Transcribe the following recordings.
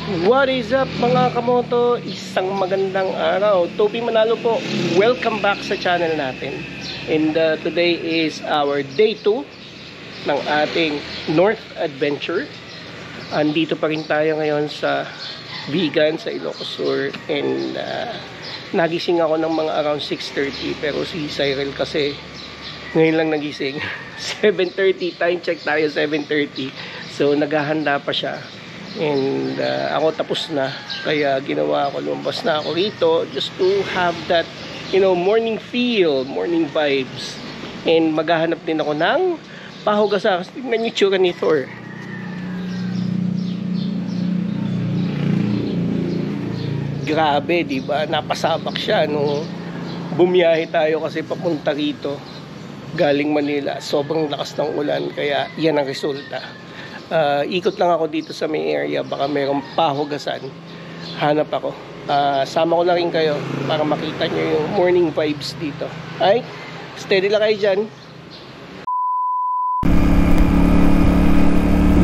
What is up mga kamoto? Isang magandang araw. Toby Manalo po. Welcome back sa channel natin. And today is our day 2 ng ating North Adventure. Andito pa rin tayo ngayon sa Vigan, sa Ilocos Sur. And nagising ako ng mga around 6:30. Pero si Cyril kasi ngayon lang nagising. 7:30, time check tayo 7:30. So naghahanda pa siya. And ako tapos na, kaya ginawa ko, lumabas na ako rito just to have that, you know, morning feel, morning vibes. And maghahanap din ako ng pahugasan. Tingnan yung tsura ni Thor. Grabe, di ba? Napasabak siya nung bumiyahe tayo kasi papunta rito galing Manila. Sobrang lakas ng ulan, kaya yan ang resulta. Ikot lang ako dito sa may area, baka mayroong pahugasan, hanap ako. Sama ko na rin kayo para makita nyo yung morning vibes dito. Ay, steady lang kayo dyan.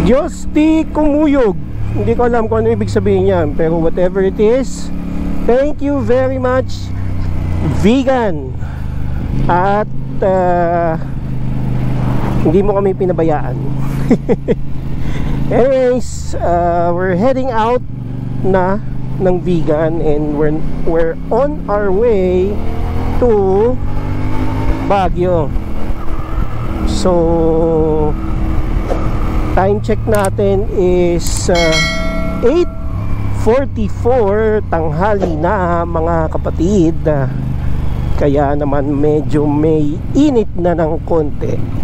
Diyos di kumuyog. Hindi ko alam kung ano ibig sabihin yan, pero whatever it is, thank you very much Vigan. At hindi mo kami pinabayaan. Anyways, we're heading out na ng Vigan, and we're on our way to Baguio. So time check natin is 8:44 tanghali na mga kapatid. Kaya naman medyo may init na ng konti.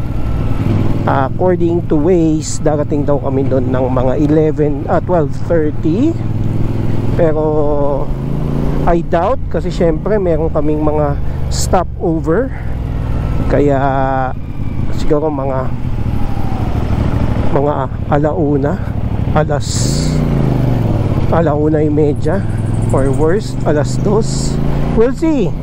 According to Waze, darating daw kami doon ng mga 12:30. Pero I doubt, kasi syempre meron kaming mga stopover. Kaya siguro mga alauna, alauna yung medya, or worst, 2:00. We'll see.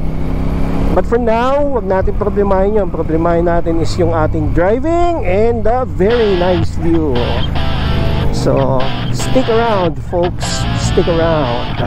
But for now, wag natin problemahin yun. Problemahin natin is yung ating driving and the very nice view. So, stick around folks, stick around.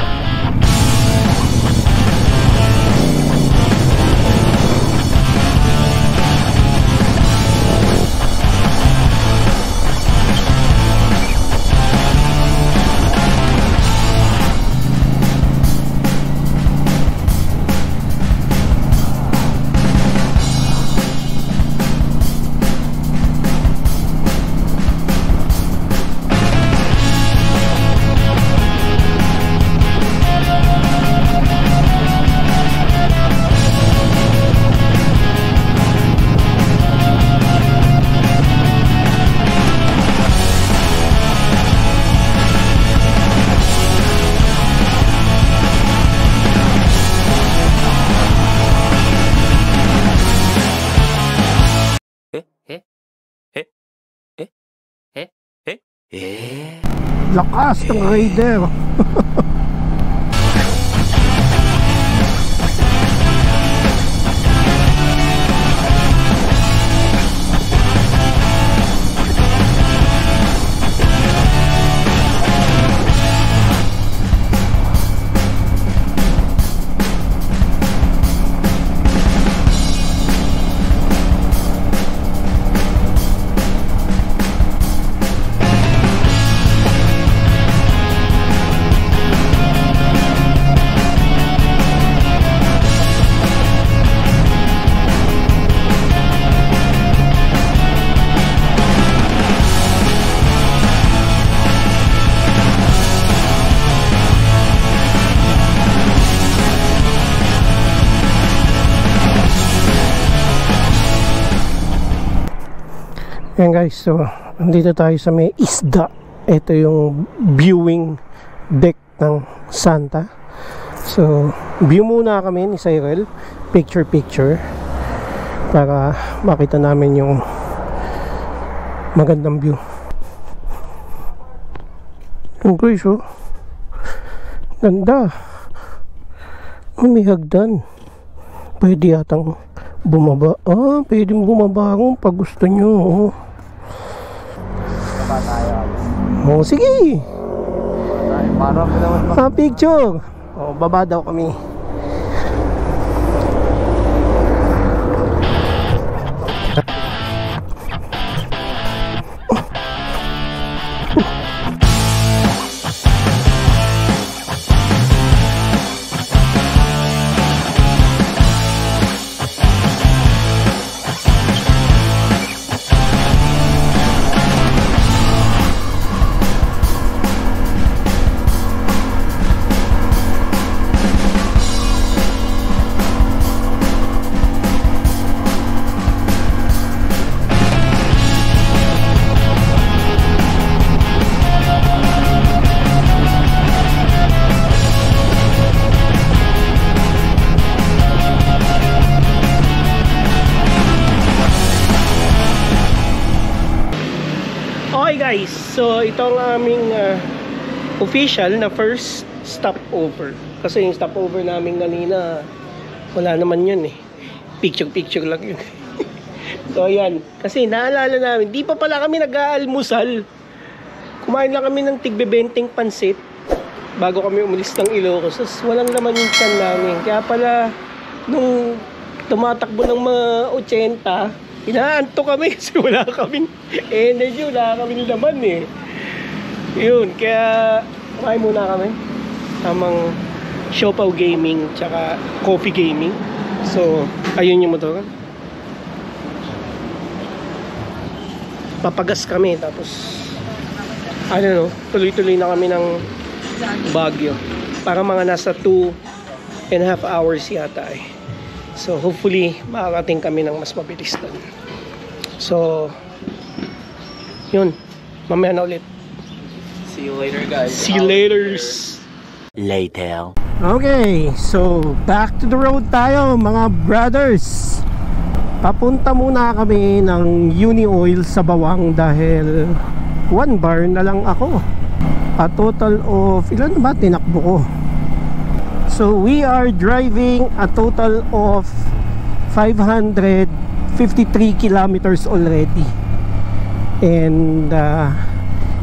Lakas ng rider. Ayan guys, so nandito tayo sa may isda. Ito yung viewing deck ng Santa. So view muna kami ni Cyril, picture para makita namin yung magandang view. Yung guys, oh, ganda. May hagdan. Pwede yatang bumaba. Pwedeng bumaba kung pag gusto nyo. Sige. Parang naman picture. Oh, baba daw kami. Okay guys, so ito ang aming official na first stopover. Kasi yung stopover namin kanina, wala naman yun eh. Picture lang yun. So ayan, kasi naalala namin, di pa pala kami nag-aalmusal. Kumain lang kami ng tigbe-benting pansit bago kami umalis ng Ilocos. Walang laman yung tiyan namin. Kaya pala, nung tumatakbo ng mga 80, inaanto kami kasi wala kaming energy, wala kaming laman eh. Yun, kaya kumain muna kami. Tamang Siopaw Gaming tsaka Coffee Gaming. So, ayun yung motor. Papagas kami, tapos ano no, tuloy-tuloy na kami ng Baguio. Para mga nasa 2.5 hours yata eh. So hopefully makakating kami ng mas mabilis doon. So yun, mamaya na ulit. See you later guys. See you later. Okay, so back to the road tayo mga brothers. Papunta muna kami ng Uni Oil sa Bawang dahil 1 bar na lang ako. A total of, ilan ba tinakbo ko? So we are driving a total of 553 kilometers already. And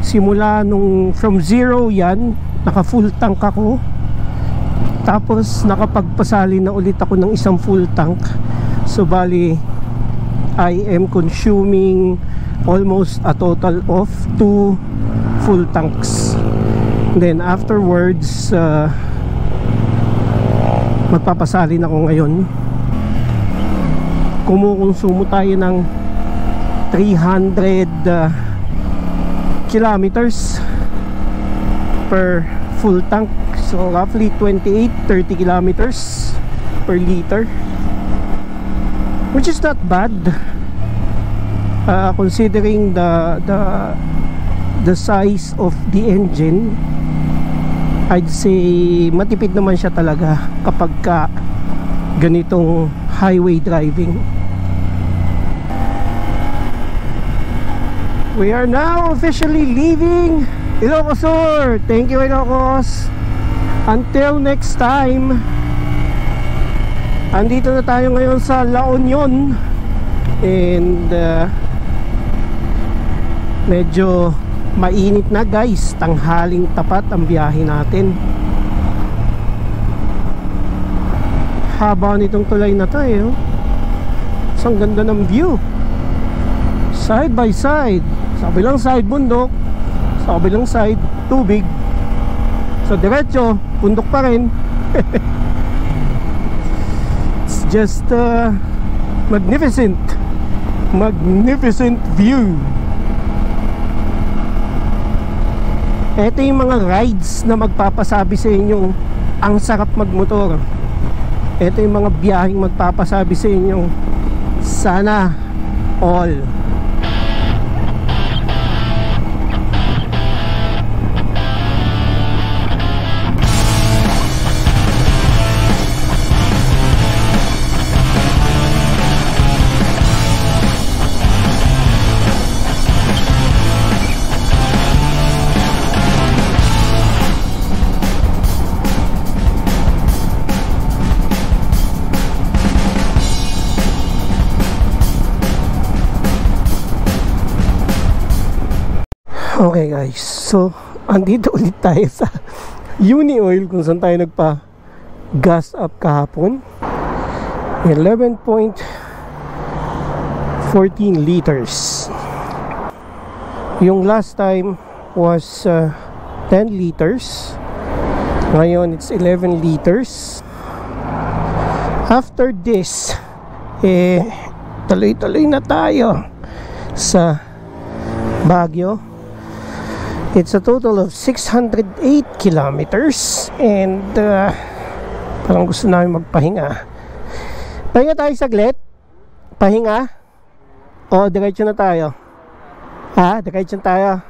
simula nung from zero yan, naka full tank ako. Tapos nakapagpasali na ulit ako ng isang full tank. So bali I am consuming almost a total of 2 full tanks. Then afterwards magpapasalin ako ngayon. Kumukonsumo tayo ng 300 kilometers per full tank. So roughly 28-30 kilometers per liter, which is not bad considering the size of the engine. I'd say matipid naman siya talaga kapag ka ganitong highway driving. We are now officially leaving Ilocos Sur. Thank you Ilocos. Until next time. Andito na tayo ngayon sa La Union. And medyo mainit na guys, tanghaling tapat ang biyahe natin. Haba nitong tulay na to eh, oh. Ang ganda ng view. Side by side. Sa kabilang side bundok, sa kabilang side tubig. Sa diretso, bundok pa rin. It's just magnificent view. Ito yung mga rides na magpapasabi sa inyo ang sarap magmotor. Ito yung mga biyaheng magpapasabi sa inyo sana all. Okay guys, so andito ulit tayo sa Uni Oil kung saan tayo nagpa gas up kahapon. 11.14 liters. Yung last time was 10 liters. Ngayon it's 11 liters. After this, tuloy-tuloy na tayo sa Baguio. It's a total of 608 kilometers and parang gusto namin magpahinga. Pahinga tayo saglit. Pahinga. O, diretso na tayo. Ha? Diretso na tayo.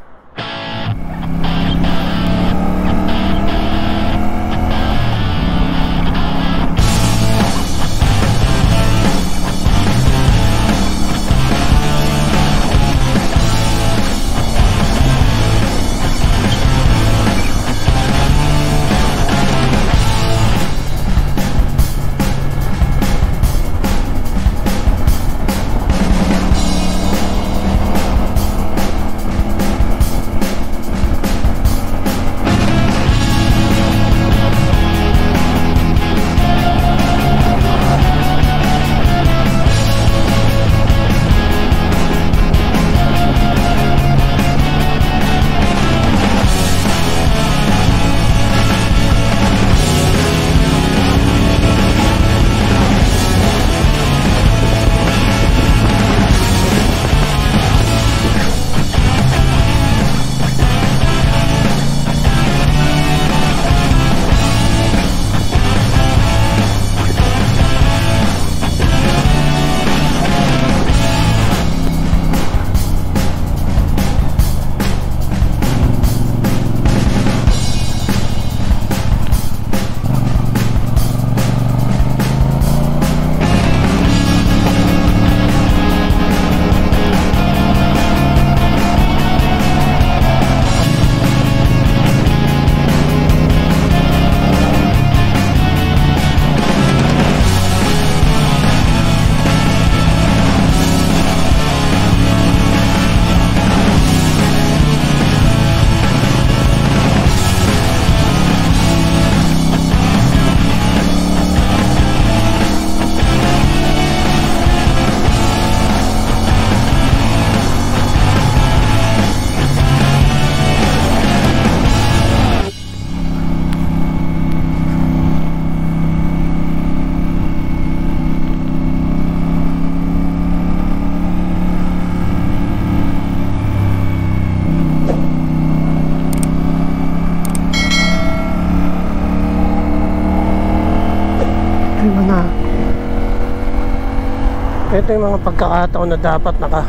Ito yung mga pagkakataon na dapat naka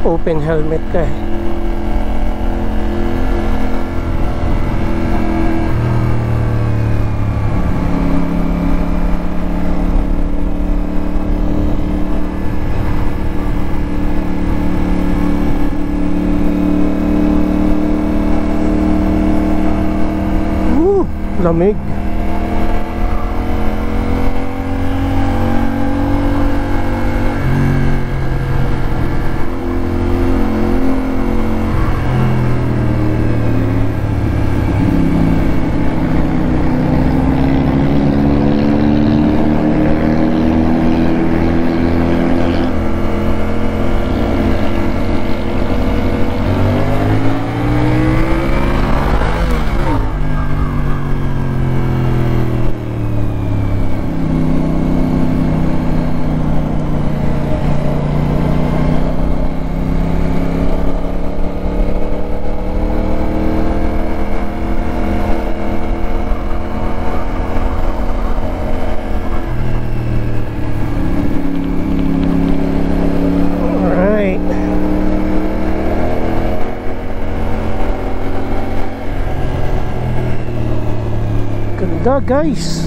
open helmet ka eh. Lamig. Ganda guys.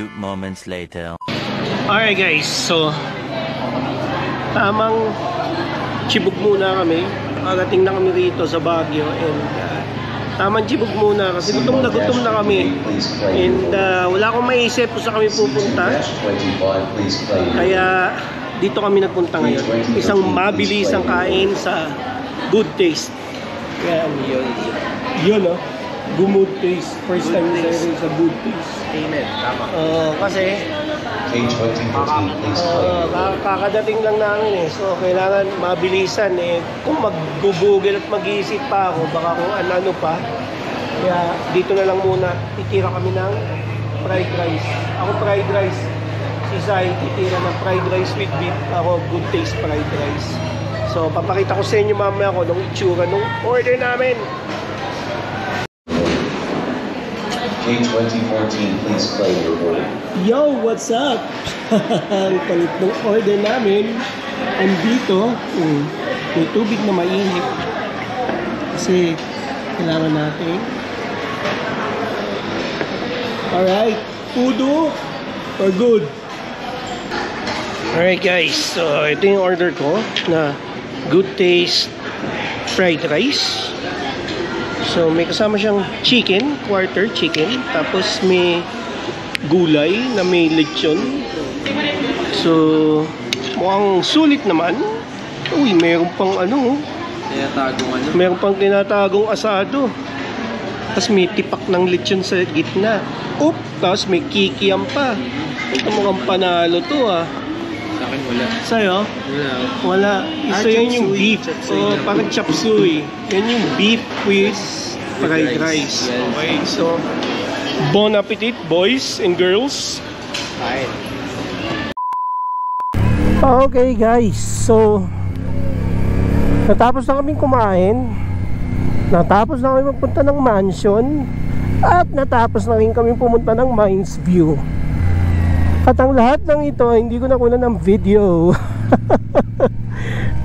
few moments later. Alright guys, so tamang chibog muna kami. Agating na kami rito sa Baguio and tamang chibog muna kasi gutom na kami. And wala akong maisip kung saan kami pupunta. Kaya dito kami nagpunta ngayon. Isang mabilisang kain sa Good Taste. Yan. Yun oh. Good Taste. First time na sa Good Taste. Amen. Tama. Kasi kakadating lang namin eh. So kailangan mabilisan eh. Kung mag-google at mag-iisip pa ako, baka kung ano pa. Kaya dito na lang muna. Titira kami ng fried rice. Ako fried rice. Si Sai titira ng fried rice with beef. Ako Good Taste fried rice. So papakita ko sa inyo mamaya ko nung itsura nung order namin. K2014, please play your order. Yo, what's up? Ang palit ng order namin. Andito, may tubig na mainit. Kasi kailangan natin. Alright, pudo or good? Alright guys, so ito yung order ko na Good Taste fried rice. So may kasama siyang chicken, quarter chicken, tapos may gulay na may lechon. So mukhang sulit naman. Uy, mayroon pang ano, mayroon pang tinatagong asado. Tapos may tipak ng lechon sa gitna. Oop, tapos may kikiam pa. Ito mukhang panalo to ah. Sa akin wala. Sa'yo? Wala. Isa yan yung beef. Parang chop suey. Yan yung beef with fried rice. Okay, so bon appetit, boys and girls. Kain. Okay guys, so natapos na kaming kumain. Natapos na kami magpunta ng mansion. At natapos na rin kami pumunta ng Mines View. At ang lahat ng ito, hindi ko nakuha ng video.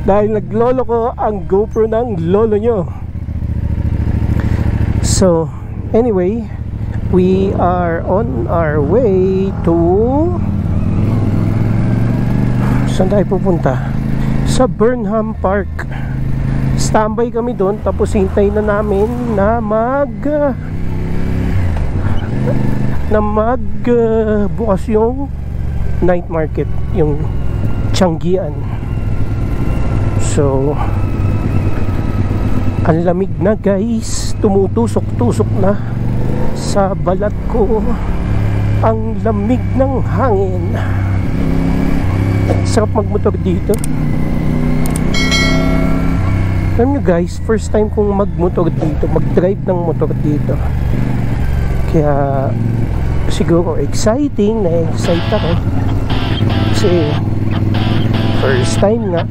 Dahil naglolo ko ang GoPro ng lolo nyo. So, anyway, we are on our way to... Saan tayo pupunta? Sa Burnham Park. Standby kami doon, tapos hintay na namin na bukas yung night market, yung Changian. So ang lamig na guys, tumutusok-tusok na sa balat ko ang lamig ng hangin. Sarap magmotor dito. Alam nyo guys, first time kong magmotor dito, mag-drive ng motor dito. Kaya siguro exciting, na-excite ako kasi first time nga.